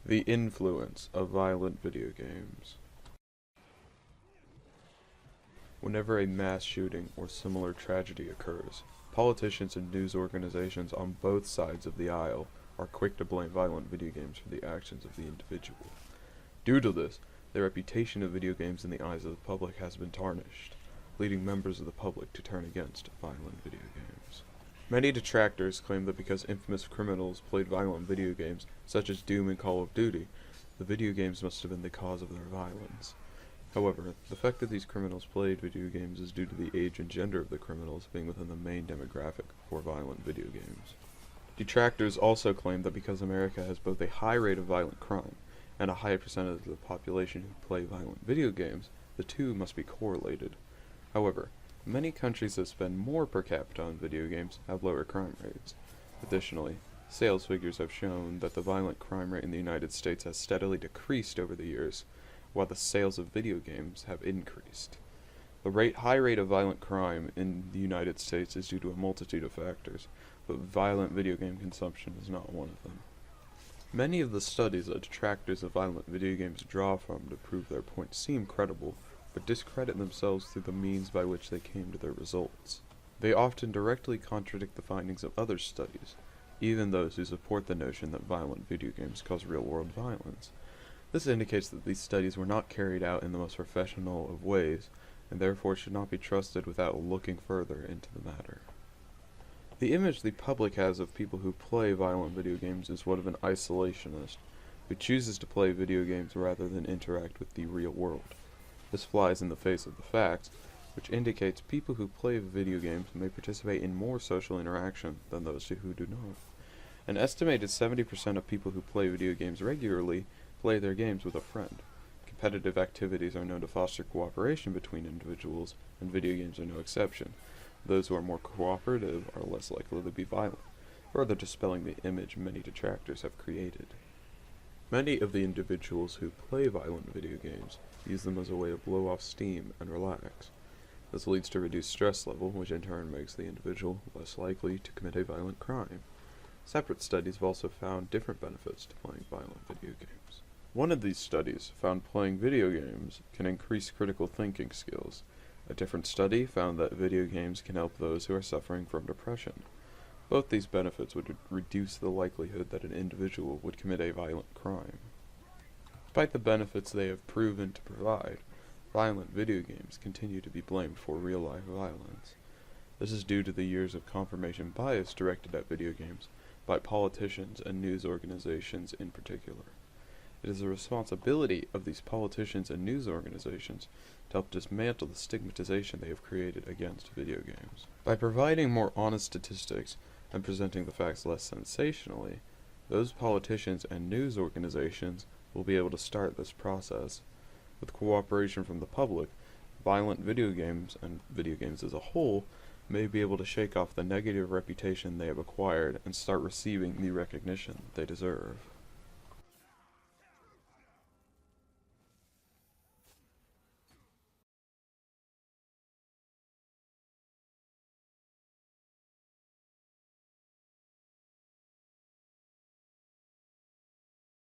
The influence of violent video games. Whenever a mass shooting or similar tragedy occurs, politicians and news organizations on both sides of the aisle are quick to blame violent video games for the actions of the individual. Due to this, the reputation of video games in the eyes of the public has been tarnished, leading members of the public to turn against violent video games. Many detractors claim that because infamous criminals played violent video games, such as Doom and Call of Duty, the video games must have been the cause of their violence. However, the fact that these criminals played video games is due to the age and gender of the criminals being within the main demographic for violent video games. Detractors also claim that because America has both a high rate of violent crime and a high percentage of the population who play violent video games, the two must be correlated. However, many countries that spend more per capita on video games have lower crime rates. Additionally, sales figures have shown that the violent crime rate in the United States has steadily decreased over the years, while the sales of video games have increased. The high rate of violent crime in the United States is due to a multitude of factors, but violent video game consumption is not one of them. Many of the studies that detractors of violent video games draw from to prove their point seem credible, but discredit themselves through the means by which they came to their results. They often directly contradict the findings of other studies, even those who support the notion that violent video games cause real-world violence. This indicates that these studies were not carried out in the most professional of ways, and therefore should not be trusted without looking further into the matter. The image the public has of people who play violent video games is one of an isolationist, who chooses to play video games rather than interact with the real world. This flies in the face of the facts, which indicates people who play video games may participate in more social interaction than those who do not. An estimated 70% of people who play video games regularly play their games with a friend. Competitive activities are known to foster cooperation between individuals, and video games are no exception. Those who are more cooperative are less likely to be violent, further dispelling the image many detractors have created. Many of the individuals who play violent video games use them as a way to blow off steam and relax. This leads to reduced stress level, which in turn makes the individual less likely to commit a violent crime. Separate studies have also found different benefits to playing violent video games. One of these studies found playing video games can increase critical thinking skills. A different study found that video games can help those who are suffering from depression. Both these benefits would reduce the likelihood that an individual would commit a violent crime. Despite the benefits they have proven to provide, violent video games continue to be blamed for real-life violence. This is due to the years of confirmation bias directed at video games by politicians and news organizations in particular. It is the responsibility of these politicians and news organizations to help dismantle the stigmatization they have created against video games. By providing more honest statistics and presenting the facts less sensationally, those politicians and news organizations will be able to start this process. With cooperation from the public, violent video games, and video games as a whole, may be able to shake off the negative reputation they have acquired and start receiving the recognition they deserve.